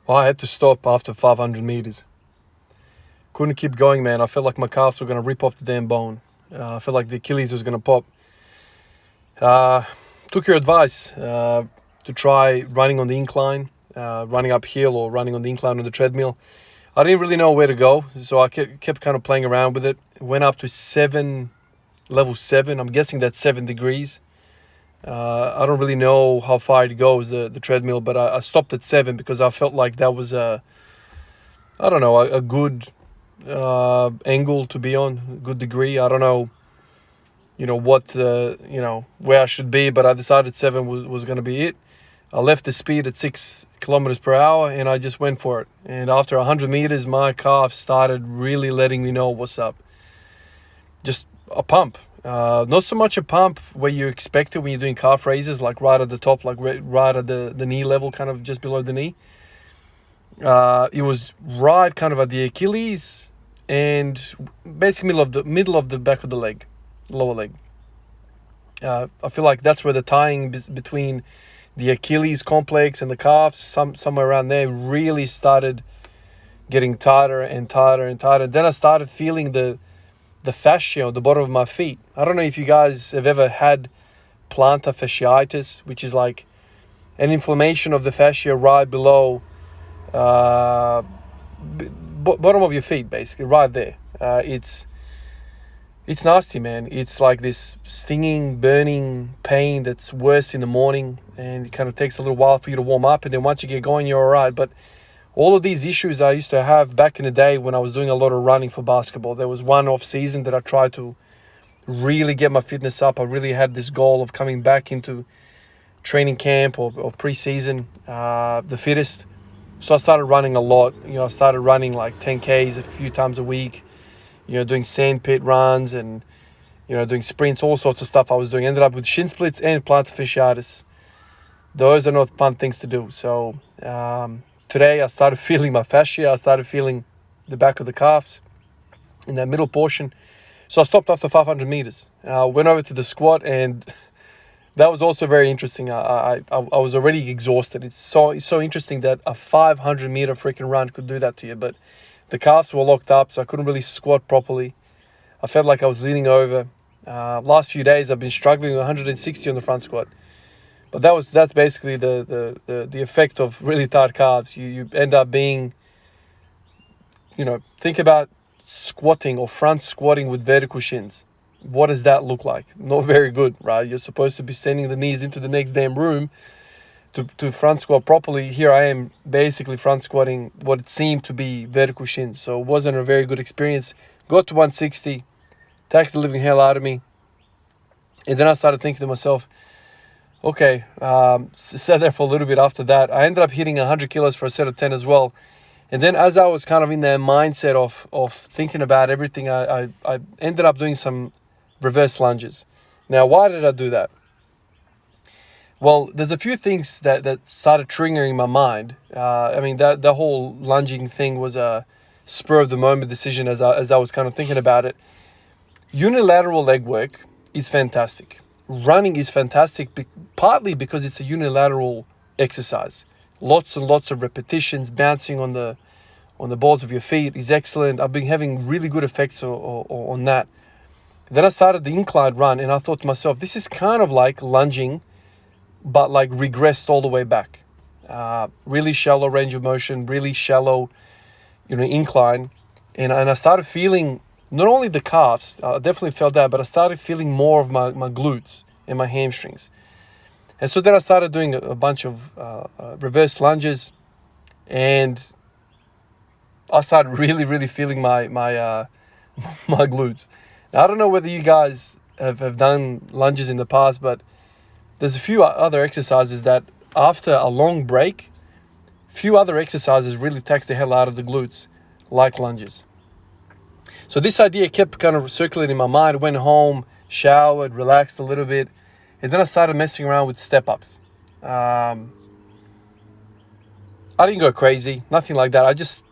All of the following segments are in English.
I had to stop after 500 meters. Couldn't keep going, man. I felt like my calves were going to rip off the damn bone. I felt like the Achilles was going to pop. Took your advice to try running on the incline, running uphill or running on the incline on the treadmill. I didn't really know where to go, so I kept kind of playing around with it. Went up to level 7. I'm guessing that's 7 degrees. I don't really know how far it goes, the treadmill, but I stopped at 7 because I felt like that was a good angle to be on, a good degree. I don't know, what, where I should be, but I decided 7 was going to be it. I left the speed at 6 kilometers per hour and I just went for it. And after 100 meters, my calf started really letting me know what's up. Just a pump. Not so much a pump where you expect it when you're doing calf raises, like right at the top, like right at the knee level, kind of just below the knee. It was right kind of at the Achilles and basically middle of the back of the leg, lower leg. I feel like that's where the tying between the Achilles complex and the calves, somewhere around there, really started getting tighter and tighter and tighter. Then I started feeling the fascia on the bottom of my feet. I don't know if you guys have ever had plantar fasciitis, which is like an inflammation of the fascia right below bottom of your feet, basically, right there. It's nasty, man. It's like this stinging, burning pain that's worse in the morning, and it kind of takes a little while for you to warm up, and then once you get going, you're all right. But all of these issues I used to have back in the day when I was doing a lot of running for basketball. There was one off season that I tried to really get my fitness up. I really had this goal of coming back into training camp or pre-season, the fittest. So I started running a lot. I started running like 10Ks a few times a week, doing sandpit runs and, doing sprints, all sorts of stuff I was doing. Ended up with shin splits and plantar fasciitis. Those are not fun things to do. So today I started feeling my fascia. I started feeling the back of the calves in that middle portion. So I stopped after 500 meters. Went over to the squat, and that was also very interesting. I was already exhausted. It's so interesting that a 500 meter freaking run could do that to you. But the calves were locked up, so I couldn't really squat properly. I felt like I was leaning over. Last few days I've been struggling with 160 on the front squat. But that's basically the effect of really tight calves. You end up being, think about squatting or front squatting with vertical shins. What does that look like? Not very good, right? You're supposed to be sending the knees into the next damn room to front squat properly. Here I am basically front squatting what it seemed to be vertical shins. So it wasn't a very good experience. Got to 160, taxed the living hell out of me. And then I started thinking to myself, okay, sat there for a little bit after that. I ended up hitting 100 kilos for a set of 10 as well. And then as I was kind of in that mindset of thinking about everything, I ended up doing some reverse lunges. Now, why did I do that? Well, there's a few things that started triggering my mind. The whole lunging thing was a spur of the moment decision as I was kind of thinking about it. Unilateral leg work is fantastic. Running is fantastic, partly because it's a unilateral exercise. Lots and lots of repetitions, bouncing on the balls of your feet is excellent. I've been having really good effects on that. Then I started the incline run, and I thought to myself, this is kind of like lunging, but like regressed all the way back. Really shallow range of motion, really shallow, incline. And I started feeling not only the calves, I definitely felt that, but I started feeling more of my glutes and my hamstrings. And so then I started doing a bunch of reverse lunges, and I started really, really feeling my glutes. Now, I don't know whether you guys have done lunges in the past, but there's a few other exercises that after a long break, few other exercises really tax the hell out of the glutes, like lunges. So this idea kept kind of circulating in my mind. Went home, showered, relaxed a little bit, and then I started messing around with step-ups. I didn't go crazy, nothing like that. I just,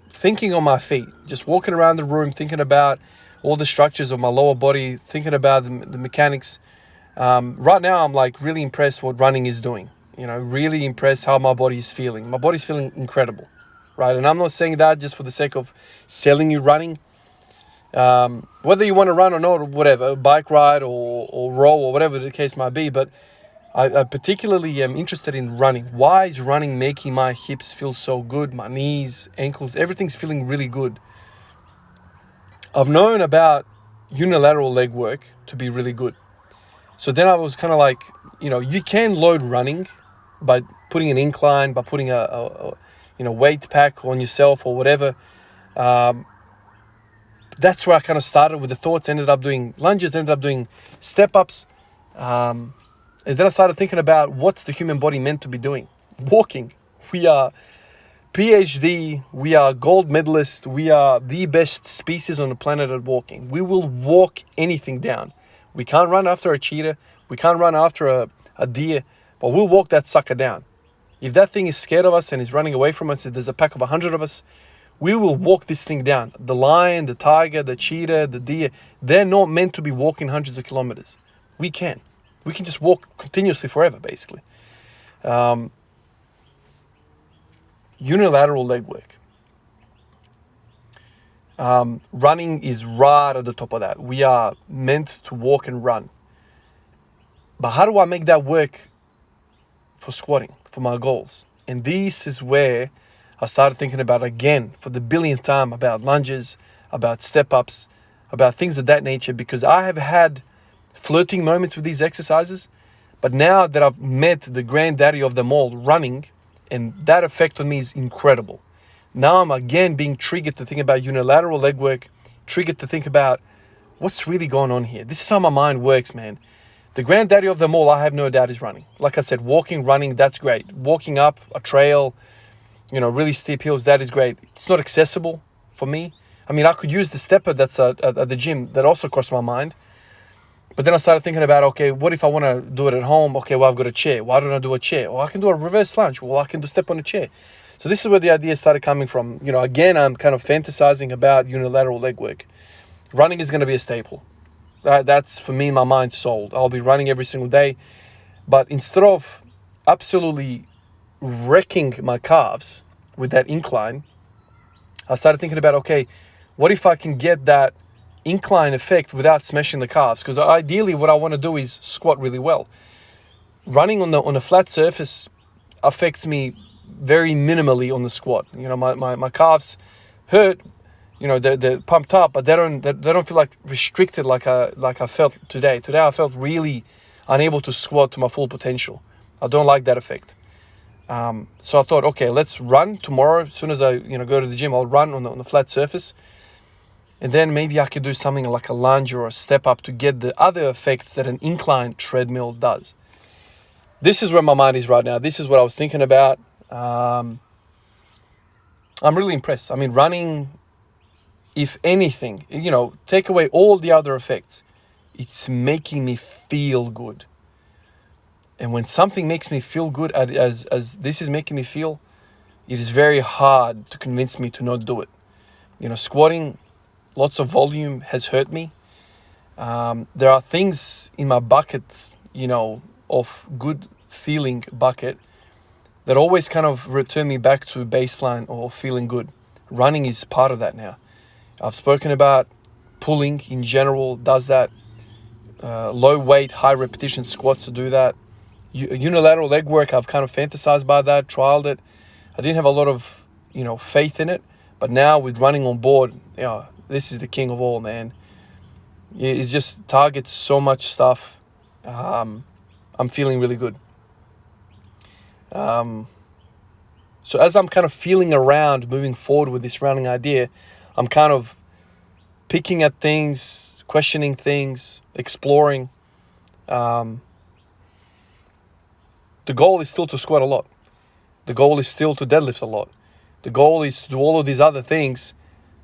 thinking on my feet, just walking around the room, thinking about all the structures of my lower body, thinking about the mechanics. Right now, I'm like really impressed what running is doing. Really impressed how my body is feeling. My body's feeling incredible, right? And I'm not saying that just for the sake of selling you running. Whether you want to run or not, or whatever, bike ride or row or whatever the case might be, but I particularly am interested in running. Why is running making my hips feel so good? My knees, ankles, everything's feeling really good. I've known about unilateral leg work to be really good. So then I was kind of like, you can load running by putting an incline, by putting a weight pack on yourself or whatever. That's where I kind of started with the thoughts. Ended up doing lunges, ended up doing step-ups. And then I started thinking about what's the human body meant to be doing. Walking. We are PhD, we are gold medalists, we are the best species on the planet at walking. We will walk anything down. We can't run after a cheetah, we can't run after a deer, but we'll walk that sucker down. If that thing is scared of us and is running away from us, if there's a pack of 100 of us, we will walk this thing down. The lion, the tiger, the cheetah, the deer, they're not meant to be walking hundreds of kilometers. We can. We can just walk continuously forever, basically. Unilateral leg work. Running is right at the top of that. We are meant to walk and run. But how do I make that work for squatting, for my goals? And this is where I started thinking about, again, for the billionth time, about lunges, about step-ups, about things of that nature, because I have had flirting moments with these exercises, but now that I've met the granddaddy of them all, running, and that effect on me is incredible. Now I'm again being triggered to think about unilateral leg work, triggered to think about what's really going on here. This is how my mind works, man. The granddaddy of them all, I have no doubt, is running. Like I said, walking, running, that's great. Walking up a trail, really steep hills, that is great. It's not accessible for me. I mean, I could use the stepper that's at the gym. That also crossed my mind. But then I started thinking about, okay, what if I want to do it at home? Okay, well, I've got a chair. Why don't I do a chair? Well, I can do a reverse lunge. Well, I can do step on a chair. So this is where the idea started coming from. Again, I'm kind of fantasizing about unilateral leg work. Running is going to be a staple. That's, for me, my mind sold. I'll be running every single day. But instead of absolutely wrecking my calves with that incline, I started thinking about, okay, what if I can get that incline effect without smashing the calves? Because ideally what I want to do is squat really well. Running on a flat surface affects me very minimally on the squat. My calves hurt, they're pumped up, but they don't feel like restricted like I felt today. Today I felt really unable to squat to my full potential. I don't like that effect. So I thought, okay, let's run tomorrow. As soon as I go to the gym, I'll run on the flat surface. And then maybe I could do something like a lunge or a step up to get the other effects that an incline treadmill does. This is where my mind is right now. This is what I was thinking about. I'm really impressed. I mean, running, if anything, take away all the other effects, it's making me feel good. And when something makes me feel good as this is making me feel, it is very hard to convince me to not do it. Squatting, lots of volume has hurt me. There are things in my bucket, of good feeling bucket that always kind of return me back to baseline or feeling good. Running is part of that now. I've spoken about pulling in general, does that. Low weight, high repetition squats to do that. Unilateral leg work, I've kind of fantasized by that, trialed it. I didn't have a lot of, faith in it. But now with running on board, this is the king of all, man. It just targets so much stuff. I'm feeling really good. So as I'm kind of feeling around moving forward with this running idea, I'm kind of picking at things, questioning things, exploring. The goal is still to squat a lot. The goal is still to deadlift a lot. The goal is to do all of these other things.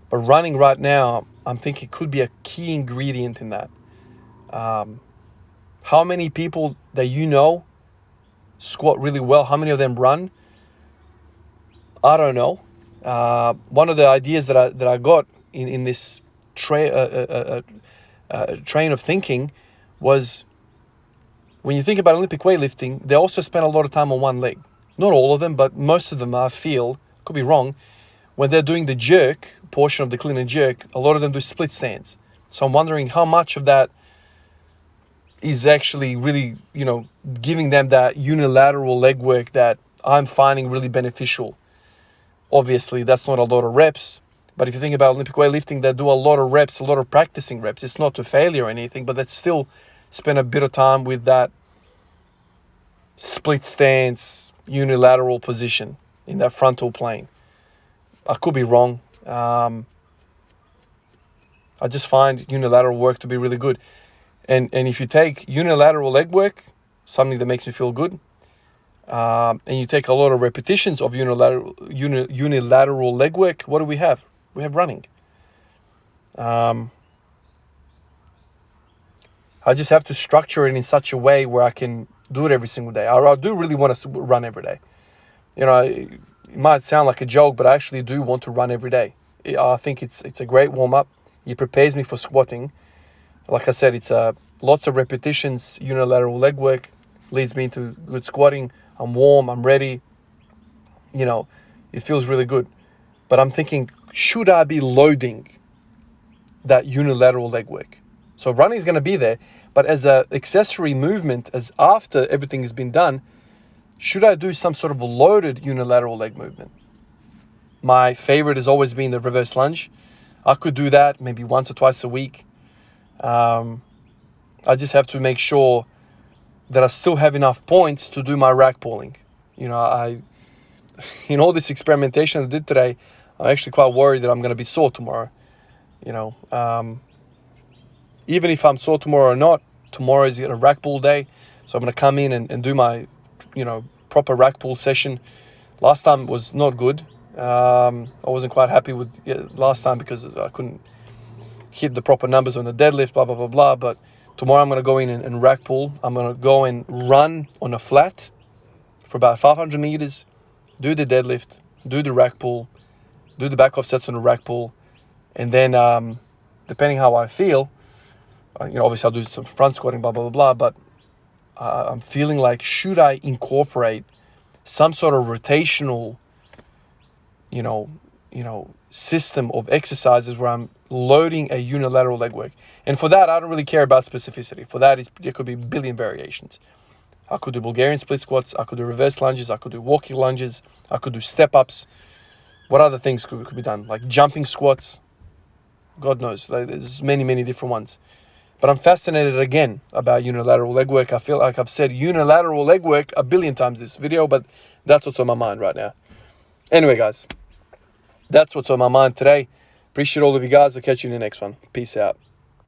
But running right now, I'm thinking could be a key ingredient in that. How many people that squat really well? How many of them run? I don't know. One of the ideas that I got in this train of thinking was when you think about Olympic weightlifting, they also spend a lot of time on one leg. Not all of them, but most of them, I feel, could be wrong, when they're doing the jerk portion of the clean and jerk, a lot of them do split stands. So I'm wondering how much of that is actually really, giving them that unilateral leg work that I'm finding really beneficial. Obviously, that's not a lot of reps. But if you think about Olympic weightlifting, they do a lot of reps, a lot of practicing reps. It's not to failure or anything, but that's still spend a bit of time with that split stance, unilateral position in that frontal plane. I could be wrong. I just find unilateral work to be really good. And if you take unilateral leg work, something that makes me feel good, and you take a lot of repetitions of unilateral leg work, what do we have? We have running. I just have to structure it in such a way where I can do it every single day. I do really want to run every day. It might sound like a joke, but I actually do want to run every day. I think it's a great warm-up. It prepares me for squatting. Like I said, it's lots of repetitions, unilateral leg work, leads me into good squatting. I'm warm, I'm ready. It feels really good. But I'm thinking, should I be loading that unilateral leg work? So running is going to be there, but as an accessory movement, as after everything has been done, should I do some sort of a loaded unilateral leg movement? My favorite has always been the reverse lunge. I could do that maybe once or twice a week. I just have to make sure that I still have enough points to do my rack pulling. In all this experimentation I did today, I'm actually quite worried that I'm going to be sore tomorrow. Even if I'm sore tomorrow or not, tomorrow is a rack pull day. So I'm going to come in and do my, proper rack pull session. Last time was not good. I wasn't quite happy with last time because I couldn't hit the proper numbers on the deadlift, blah, blah, blah, blah. But tomorrow I'm going to go in and rack pull. I'm going to go and run on a flat for about 500 meters, do the deadlift, do the rack pull, do the back off sets on the rack pull. And then depending how I feel, obviously I'll do some front squatting, blah, blah, blah, blah. But I'm feeling like, should I incorporate some sort of rotational, system of exercises where I'm loading a unilateral leg work? And for that, I don't really care about specificity. For that, there could be a billion variations. I could do Bulgarian split squats. I could do reverse lunges. I could do walking lunges. I could do step-ups. What other things could be done? Like jumping squats. God knows. There's many, many different ones. But I'm fascinated again about unilateral leg work. I feel like I've said unilateral leg work a billion times this video, but that's what's on my mind right now. Anyway, guys, that's what's on my mind today. Appreciate all of you guys. I'll catch you in the next one. Peace out.